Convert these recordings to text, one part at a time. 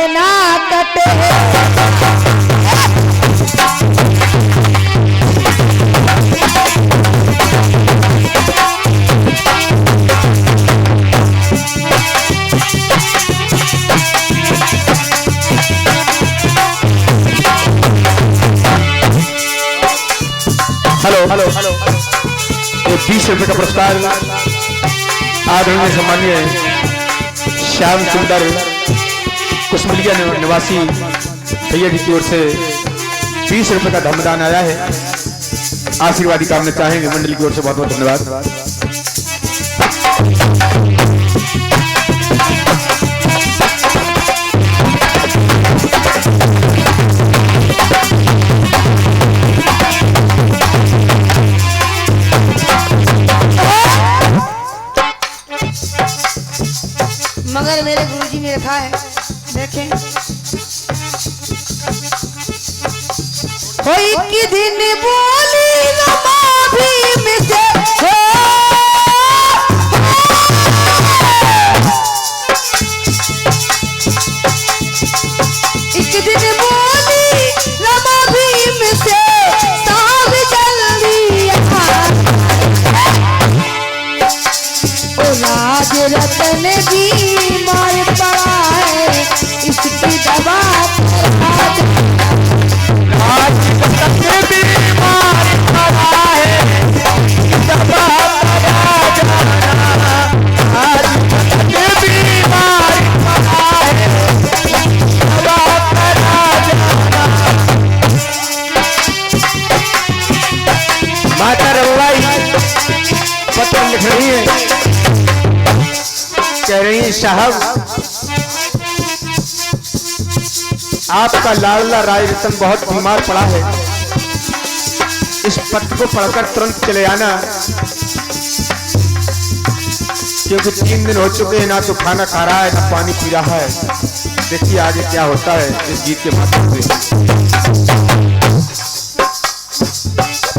ना कटे। Hello hello hello, ये 20 रुपए का पुरस्कार आदरणीय सम्मानीय श्याम सुंदर कुशमलिया निवासी भैया जी की ओर से 20 रुपए का धर्मदान आया है। आशीर्वादी कामना चाहेंगे मंडली की ओर से। बहुत बहुत धन्यवाद। मगर मेरे गुरुजी ने रखा है, देखें। कोई की दिन बोली रमा भी मिसे हो, एक दिन बोली रमा भी मिसे साहब जल्दी ओ राज रतन बीमार पड़ा है, इसकी दवा राज रतन बीमार पड़ा है, दवा जाना। राज रतन बीमार पड़ा है, दवा जाना। माता रवाई पत्र लिख रही है, कह रही है साहब आपका लाडला राय रतन बहुत बीमार पड़ा है, इस पत्र को पढ़कर तुरंत चले आना, क्योंकि 3 दिन हो चुके हैं, ना तो खाना खा रहा है ना पानी पी रहा है। देखिए आगे क्या होता है इस गीत के माध्यम से।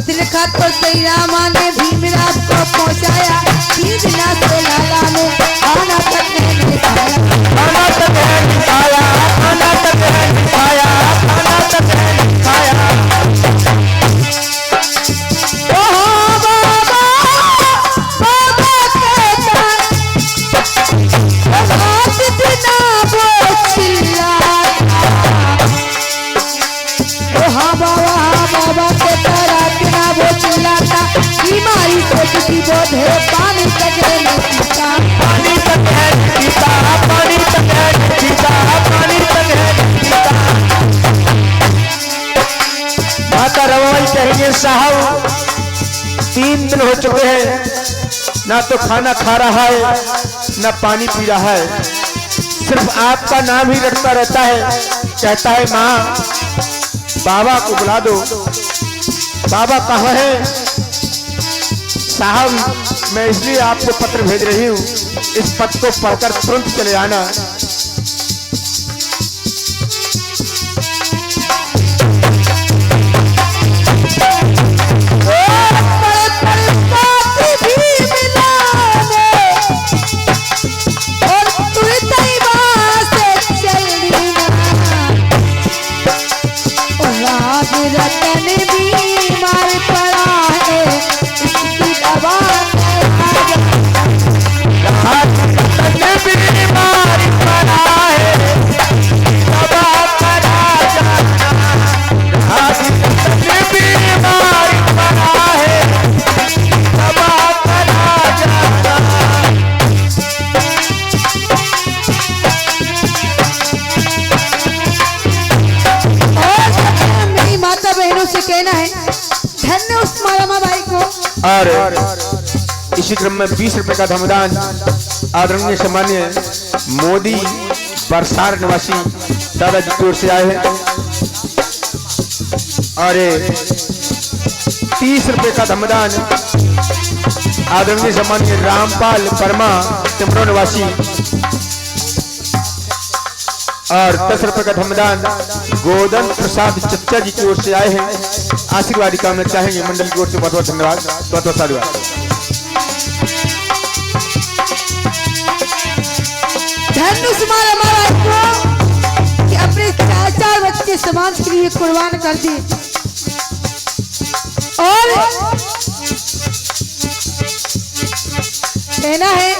तिलखा तो श्री रामा ने भीमराज को पहुंचाया, 3 दिना से लाला ने खाना तक नहीं खाया, खाना तक नहीं खाया, खाना तक नहीं खाया, खाना तक नहीं खाया। ओ बाबा बाबा कहता रात दिना वो चिल्लाता, ओ हाँ बाबा कहता रात दिना वो चिल्लाता, बीमारी से दुखी बोधे पानी तक नहीं पीता, पानी तक है पीता, पानी तक है पीता, पानी तक है पीता। माता रवाई कहेंगे साहब 3 दिन हो चुके हैं, ना तो खाना खा रहा है ना पानी पी रहा है, सिर्फ आपका नाम ही रटता रहता है। कहता है माँ बाबा को बुला दो। बाबा कहाँ है? साहब मैं इसलिए आपको पत्र भेज रही हूँ, इस पत्र को पढ़कर तुरंत चले आना। रतन बीमार पड़ा है, इसकी दवा बीमार पड़ा है, दवा करा जाना। बीमार पड़ा है, दवा करा जाना। मेरी माता बहनों से कहना है, धन्य उस मालमा बाई को। और इसी क्रम में 20 रुपए का धमदान आदरणीय सम्मानीय मोदी बरसार निवासी दादाजी की ओर से आए हैं। और 30 रुपए का धमदान आदरणीय सम्मानीय रामपाल वर्मा टिमरो निवासी। और 10 रुपए का धमदान गोदन प्रसाद चच्चा जी की ओर से आए हैं। आशीर्वाद कामना चाहेंगे मंडल की ओर से। बहुत बहुत धन्यवाद, बहुत बहुत साधुवाद। धन्य हमारा समाज के लिए कुर्बान कर दी। और कहना है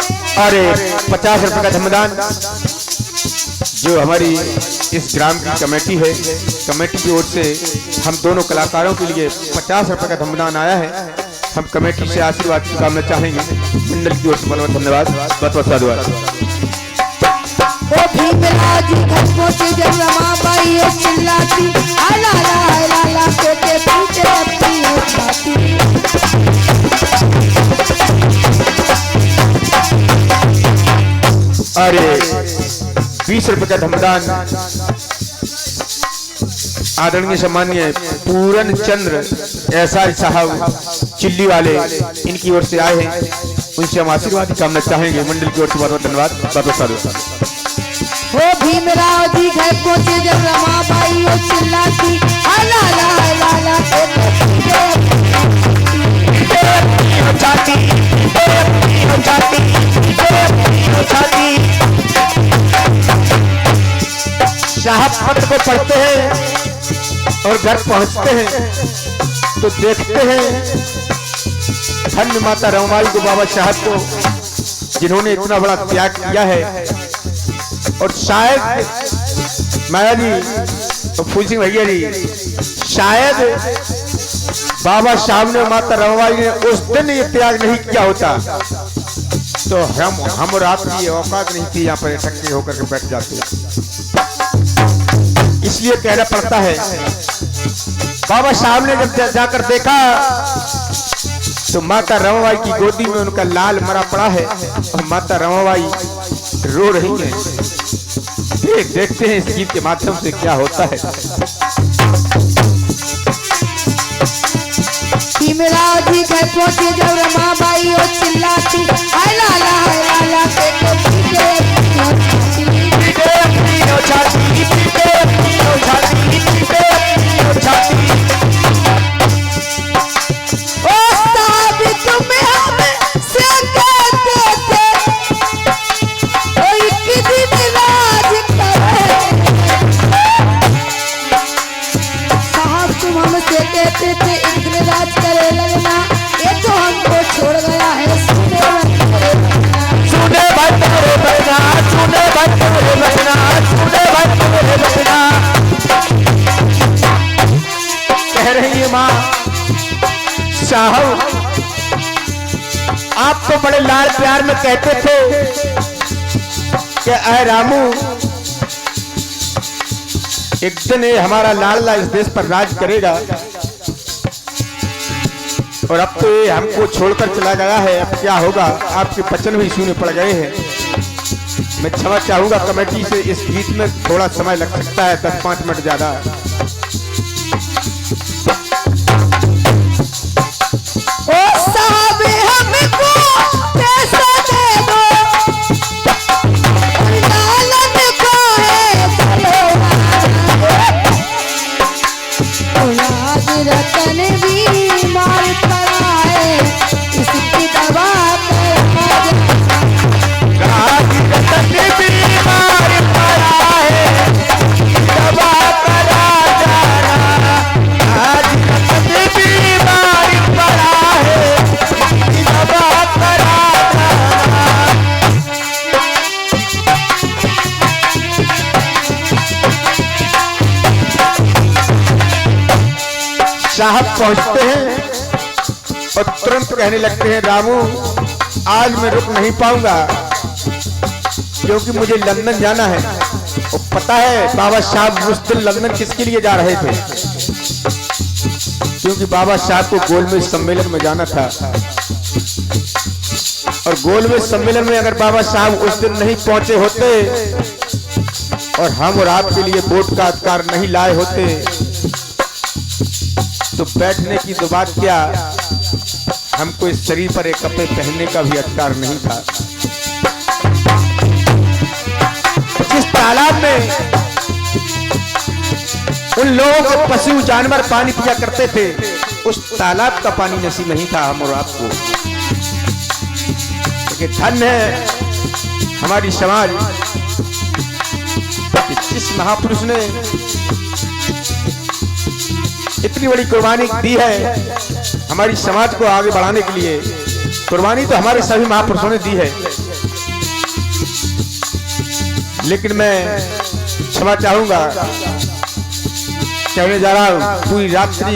अरे 50 रुपए का धमदान जो हमारी इस ग्राम की कमेटी है, कमेटी की ओर से हम दोनों कलाकारों के लिए 50 रुपए का धमदान आया है। हम कमेटी से आशीर्वाद की कामना चाहेंगे। मंडल की ओर से बहुत धन्यवाद, बहुत बहुत साधुवाद। ओ भीमराव जी घर पहुंचे जब रमाबाई ये चिल्लाती, आला ला ला ला के पीछे अपनी छाती। अरे 20 रुपए का धमदान आदरणीय सम्मानीय पूरन चंद्र एसआर साहब चिल्ली वाले इनकी ओर से आए हैं। उनसे हम आशीर्वाद की कामना चाहेंगे। मंडल की ओर से बहुत बहुत धन्यवाद, बहुत बहुत साधुवाद। ओ भीमराव जी घर पहुंचे जब रमाबाई वो चिल्लाती, आला ला ला ला के पीछे साहब पत्र को पढ़ते हैं और घर पहुंचते हैं तो देखते हैं धन्य माता रमाबाई को, बाबा साहब को, जिन्होंने इतना बड़ा त्याग किया है। और शायद माया जी और फूल सिंह भैया जी, शायद बाबा साहब ने, माता रमाबाई ने उस दिन ये त्याग नहीं किया होता तो हम और आपकी औकात नहीं थी यहाँ पर इकट्ठे होकर के बैठ जाते। इसलिए कहना पड़ता है। बाबा साहब ने जब जाकर देखा तो माता रमाबाई की गोदी में उनका लाल मरा पड़ा है और माता रमाबाई रो रही है। देखते हैं इस गीत के माध्यम से क्या होता है। भीमराव जी घर पहुंचे जब रमाबाई वो चिल्लाती, आला ला ला के पीछे कहते थे एक दिन राज करे लगना, ये तो हमको छोड़ गया है। सुने भाई तेरे बचना, सुने भाई तेरे बचना, सुने भाई तेरे बचना। कह रही है माँ साहब, आप तो बड़े लाड़ प्यार में कहते थे कि अय रामू, एक दिन ये हमारा लाडला इस देश पर राज करेगा। और अब तो ये हमको छोड़कर चला गया है, अब क्या होगा। आपके वचन भी सुने पड़ गए हैं। मैं क्षमा चाहूंगा कमेटी से, इस गीत में थोड़ा समय लग सकता है, 10-5 मिनट ज्यादा। ओ साहब हमको पैसा दे दो, लालन को है औलाद रतन भी मार पड़ा है, इसकी दवा साहब पहुंचते हैं और तुरंत कहने लगते हैं, रामू आज मैं रुक नहीं पाऊंगा क्योंकि मुझे लंदन जाना है। और पता है बाबा साहब उस दिन लंदन किसके लिए जा रहे थे? क्योंकि बाबा साहब को गोलमेज सम्मेलन में जाना था। और गोलमेज सम्मेलन में अगर बाबा साहब उस दिन नहीं पहुंचे होते और हम और आपके लिए वोट का अधिकार नहीं लाए होते तो बैठने की तो बात क्या, हमको इस शरीर पर एक कपड़े पहनने का भी अधिकार नहीं था। जिस तालाब में उन लोगों को पशु जानवर पानी पिया करते थे, उस तालाब का पानी नसीब नहीं था हम और आपको। लेकिन धन्य है हमारी समाज, जिस महापुरुष ने इतनी बड़ी कुर्बानी दी है हमारी समाज को आगे बढ़ाने के लिए। कुर्बानी तो हमारे सभी महापुरुषों ने दी है, लेकिन मैं क्षमा चाहूंगा, कहने जा रहा हूं पूरी रात्रि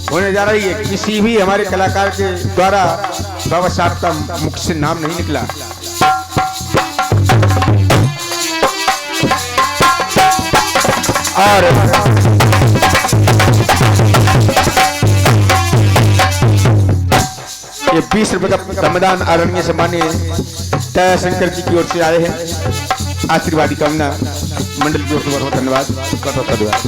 होने जा रही है, किसी भी हमारे कलाकार के द्वारा बाबा साहब का मुख से नाम नहीं निकला। और ये 20 रुपए का श्रमदान आदरणीय सम्मानीय दया शंकर जी की ओर से आए हैं। आशीर्वादी कामना मंडल की ओर से बहुत धन्यवाद, बहुत धन्यवाद।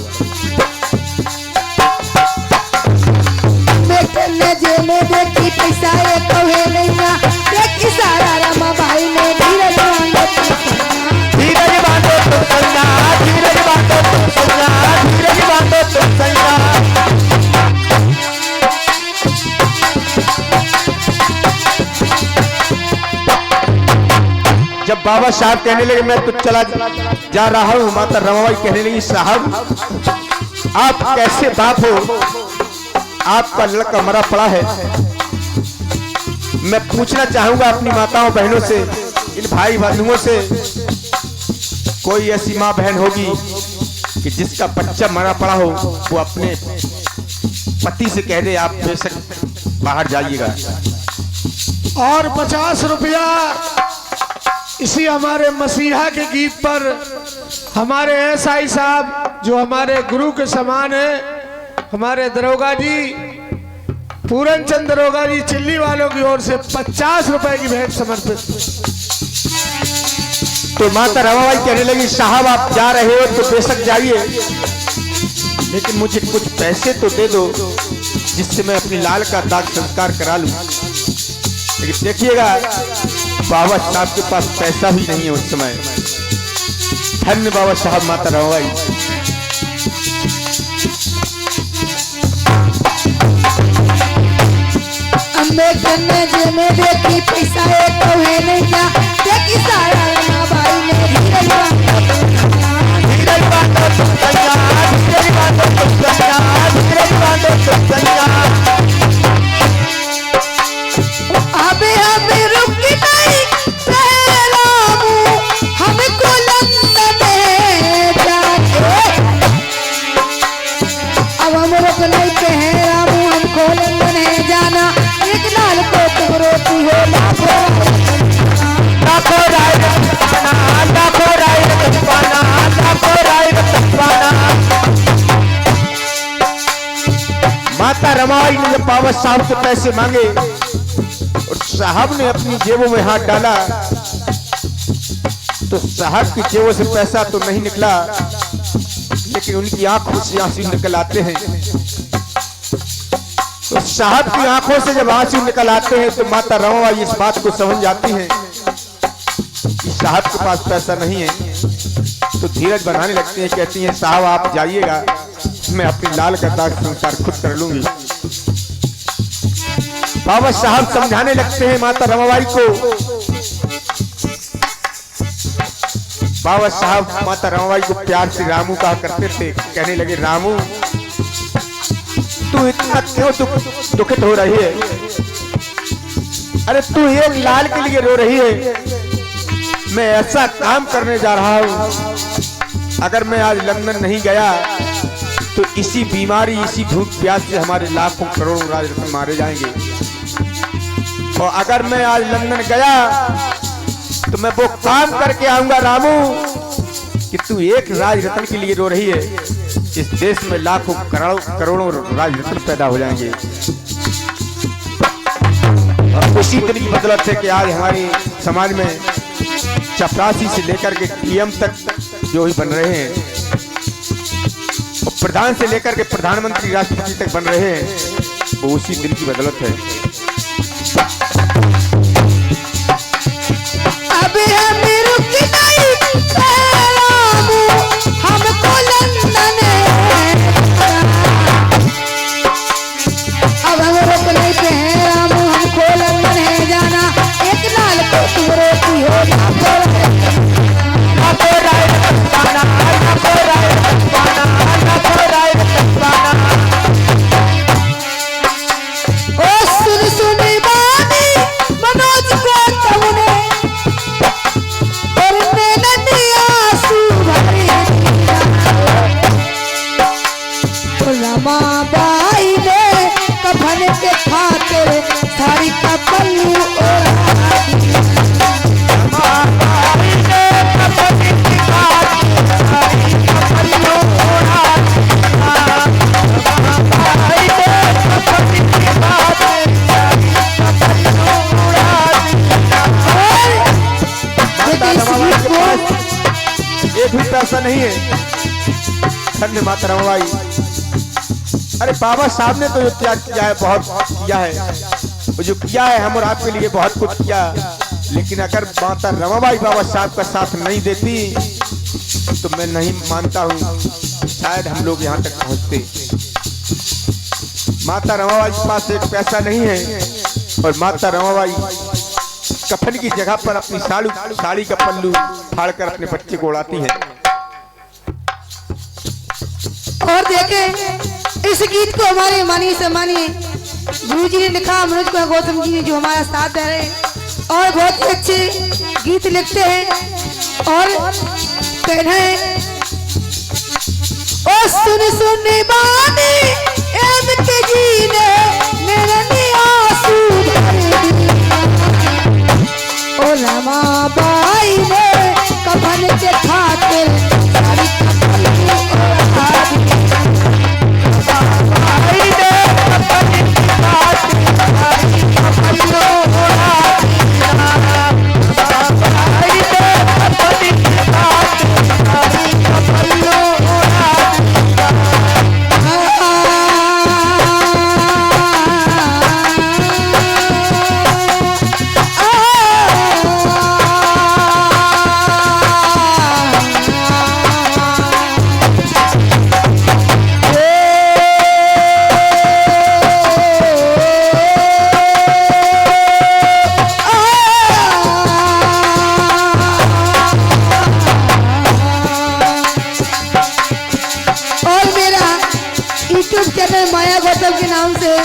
देखी पैसा ये कहे नहीं ना, देखी सारा रामा भाई ने धीरज बांधो धीरज बांधो तो संगा, धीरज बांधो तो संगा, धीरज बांधो तो संगा। जब बाबा साहब कहने लगे मैं तो चला जा रहा हूं, माता रमाबाई कहने लगी साहब आप कैसे बाप हो, आपका लड़का मरा पड़ा है। मैं पूछना चाहूंगा अपनी माताओं बहनों से, इन भाई बंधुओं से, कोई ऐसी माँ बहन होगी कि जिसका बच्चा मरा पड़ा हो वो अपने पति से कह दे आप बेशक बाहर जाइएगा। और 50 रुपया इसी हमारे मसीहा के गीत पर हमारे एसआई साहब जो हमारे गुरु के समान है, हमारे दरोगा जी पूरन चंद दरोगा जी चिल्ली वालों की ओर से 50 रुपए की भेंट समर्पित। तो माता रमाबाई कहने लगी साहब आप जा रहे हो तो बेशक जाइए, लेकिन मुझे कुछ पैसे तो दे दो जिससे मैं अपनी लाल का दाग संस्कार करा लूं। लेकिन देखिएगा बाबा साहब के पास पैसा भी नहीं है उस समय। धन्य बाबा साहब माता रमाबाई। में देखी पैसा ये कहे नहीं क्या, देखी सारा रामा भाई ने धीरज बांधो तो संगा, धीरज बांधो तो संगा, धीरज बांधो तो संगा। अबे हमें रुक नहीं रामू, हमको लंदन जाके, अब हम रुक नहीं कहे रामू हमको लंदन है जाना, एक लाल को तुम रोती हो लाखों राय रतनपाना, लाखों राय रतनपाना, लाखों राय रतनपाना। माता रमाबाई ने जब बाबा साहब से पैसे मांगे और साहब ने अपनी जेबों में हाथ डाला तो साहब की जेबों से पैसा तो नहीं निकला, लेकिन उनकी आंखों से आंसू निकल आते हैं। तो साहब की आंखों से जब आंसू निकल आते हैं तो माता रमाबाई इस बात को समझ जाती हैं कि साहब के पास पैसा नहीं है, तो धीरज बनाने लगती हैं, कहती हैं साहब आप जाइएगा, मैं अपनी लाल का दाग संस्कार खुद कर लूंगी। बाबा साहब समझाने लगते हैं माता रमाबाई को। बाबा साहब माता रमाबाई को प्यार से रामू कहा करते थे, कहने लगे रामू तू इतना क्यों दुखित हो रही है, अरे तू एक लाल के लिए रो रही है। मैं ऐसा काम करने जा रहा हूं, अगर मैं आज लंदन नहीं गया तो इसी बीमारी इसी भूख प्यास से हमारे लाखों करोड़ों राजरत्न मारे जाएंगे। और अगर मैं आज लंदन गया तो मैं वो काम करके आऊंगा रामू कि तू एक राजरत्न के लिए रो रही है, इस देश में लाखों करोड़ों राजरत्न पैदा हो जाएंगे। और उसी दिन की बदौलत है कि आज हमारे समाज में चपरासी से लेकर के पीएम तक जो ही बन रहे हैं, और प्रधान से लेकर के प्रधानमंत्री राष्ट्रपति तक बन रहे हैं, वो उसी दिन की बदौलत है। अबे हमें रुक नहीं रामू, हमको लंदन अब हम रुक नहीं कहे रामू हमको लंदन है जाना, एक लाल को तुम रोती हो लाखों राय रतनपाना, लाखों राय रतनपाना, लाखों राय रतनपाना। नहीं है। धन्य माता रमाबाई। अरे बाबा साहब ने तो जो त्याग किया है बहुत किया है, वो जो किया है हम और आपके लिए बहुत कुछ किया, लेकिन अगर माता रमाबाई बाबा साहब का साथ नहीं देती तो मैं नहीं मानता हूँ शायद हम लोग यहाँ तक पहुँचते। माता रमाबाई के पास एक पैसा नहीं है और माता रमाबाई कफन की जगह पर अपनी साड़ी का पल्लू फाड़कर अपने बच्चे को उड़ाती है। और देखें इस गीत को हमारे माननीय सम्मानीय गुरु जी ने लिखा, मनोज कुमार गौतम जी ने जो हमारा साथ दे रहे हैं और बहुत ही अच्छे गीत लिखते हैं और कहना है ओ सुन सुन बानी एम के जी ने मेरे आंसू भर दिया, ओ रमाबाई ने कफन के खातिर साड़ी का पल्लू उड़ा दिया। रमाबाई ने कफन के खातिर साड़ी का पल्लू उड़ा दिया। रमाबाई ने कफन के खातिर साड़ी का पल्लू उड़ा माया गौतम के नाम से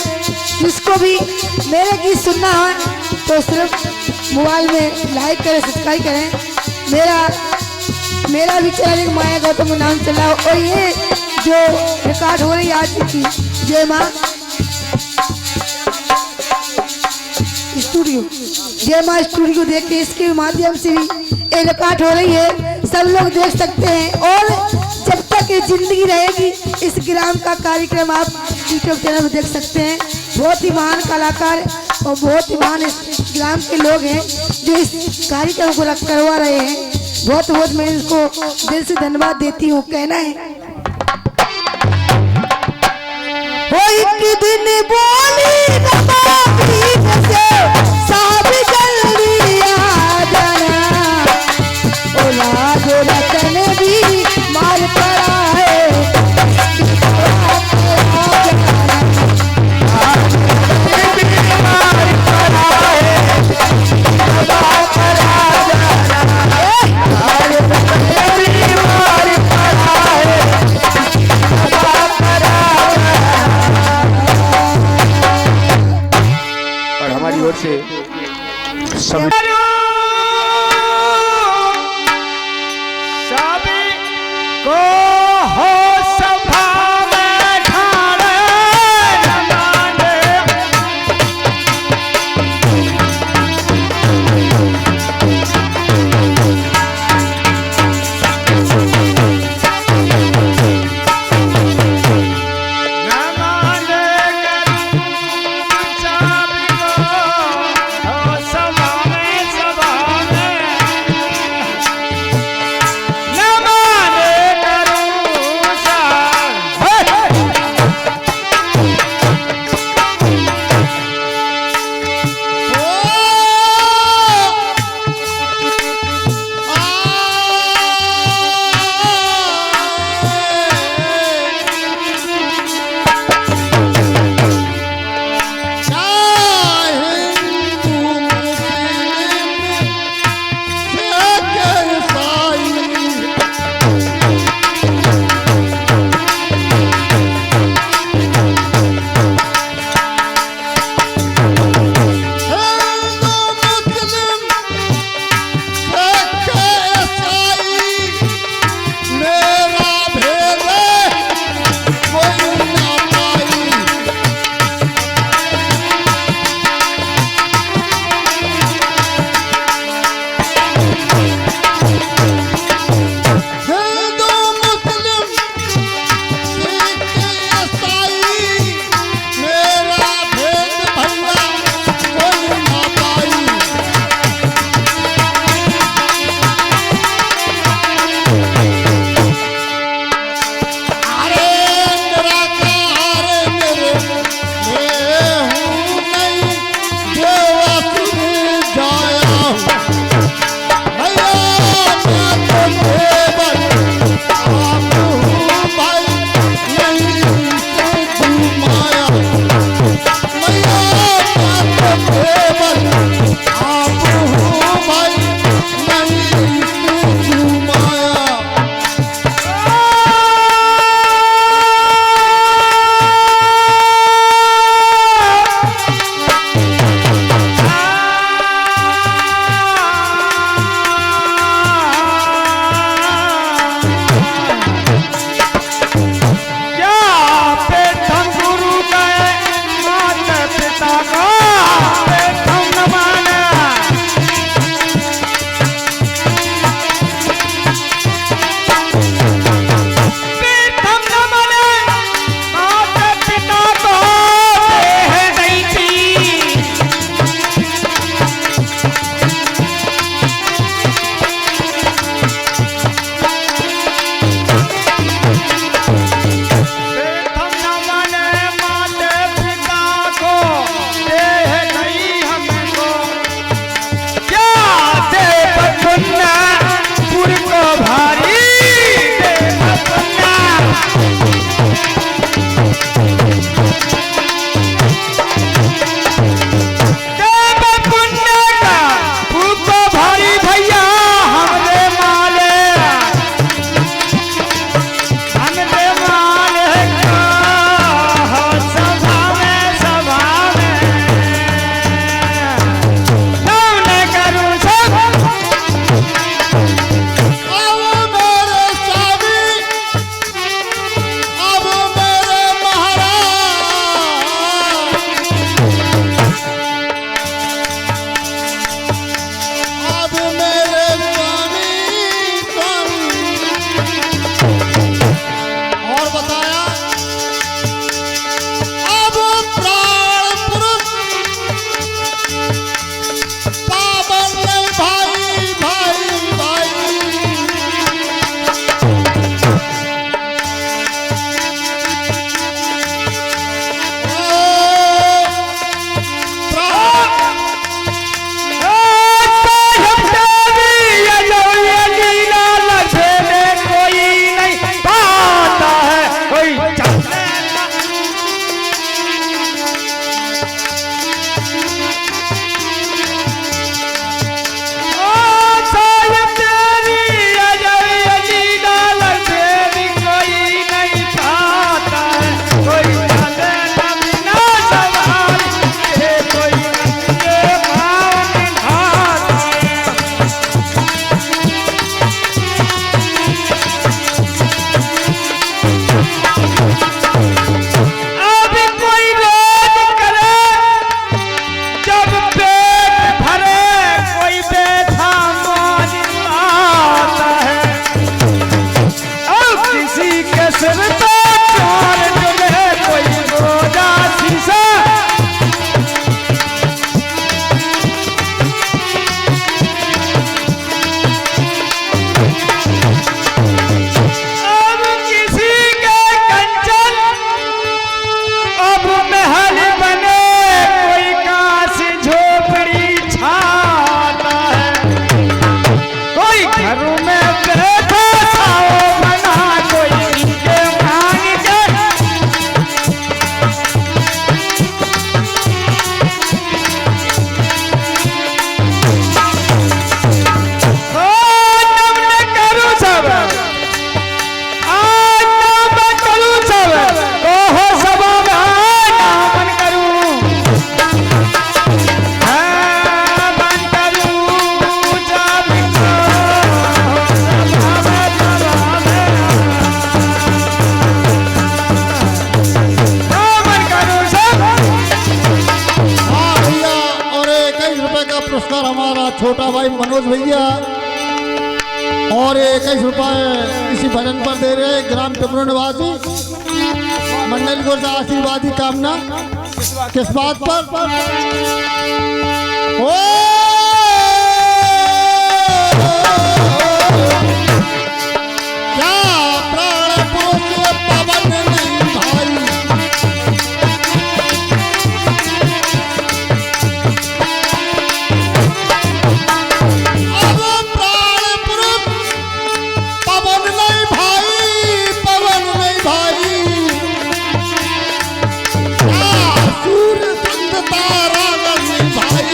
जिसको भी मेरे गीत सुनना है तो सिर्फ मोबाइल में लाइक करें, सब्सक्राइब करें। मेरा भी चैनल माया गौतम के नाम चला और ये जो रिकॉर्ड हो रही है आज की जय माँ स्टूडियो देख के इसके माध्यम से भी ये रिकॉर्ड हो रही है, सब लोग देख सकते हैं। और जब तक ये जिंदगी रहेगी इस ग्राम का कार्यक्रम आप यूट्यूब चैनल में देख सकते हैं। बहुत ही महान कलाकार और बहुत ही महान इस ग्राम के लोग हैं जो इस कार्यक्रम को करवा रहे हैं। बहुत बहुत मैं इनको दिल से धन्यवाद देती हूँ। कहना है हो एक दिन बोली रमाबाई से साहब जल्दी आ जाना, ओ लाज रतन भी मार पड़ा है सिर पे चार जुले कोई रोजा शीशा अब किसी के कंचन अब महल बने कोई काशी झोपड़ी छाता है कोई घर में बैठा छाओ बना कोई इनके भांग के ओ नमन करूं सब आज नमन करूं सब कहो सब नमन करूं नमन करूं जब नमन करूं सब हाँ भैया, और 21 रुपए का पुरस्कार हमारा छोटा भाई मनोज भैया, और 21 रुपए इसी भजन पर दे रहे ग्राम टिमरो निवासी मंडल को आशीर्वाद की कामना। किस बात पर? ओ क्या प्राण पुरुष पवन नहीं भाई, अब प्राण पुरुष पवन नहीं भाई, पवन नहीं भाई, सूर्य चंद्र तारा नहीं भाई,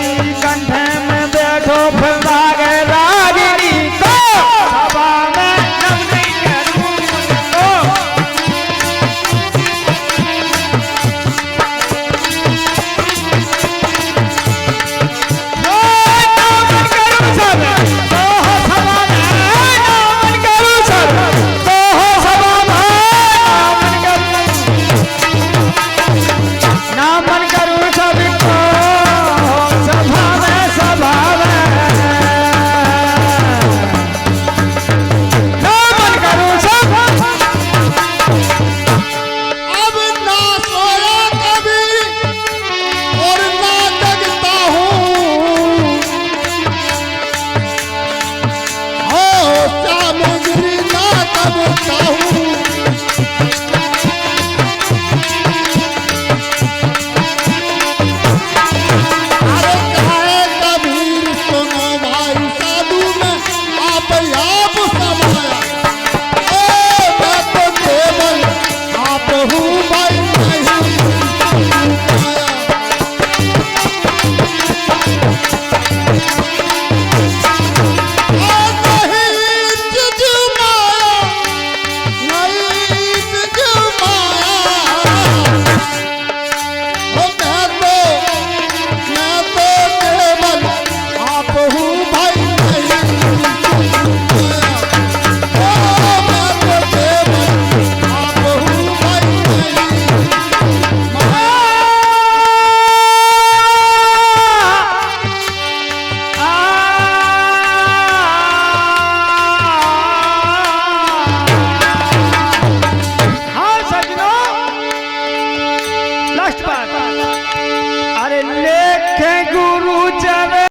गौरी कंठे में बैठो फिर लागे रागिनी को सभा में नवनी करूं अब ना सोया कभी और ना जगता हूँ, ओ सामग्री ना करता हूँ। अरे कहे कबीर सुनो भाई साधु में आप समाया, मैं तो केवल आप हूँ भाई नहीं पाया। नहीं तुझ माया, नहीं तुझ माया, मैं तो केवल आप हूँ भाई नहीं पाया। मैं तो केवल आप हूँ भाई नहीं हाँ सजनों, लास्ट बात, अरे लेखे गुरु चरण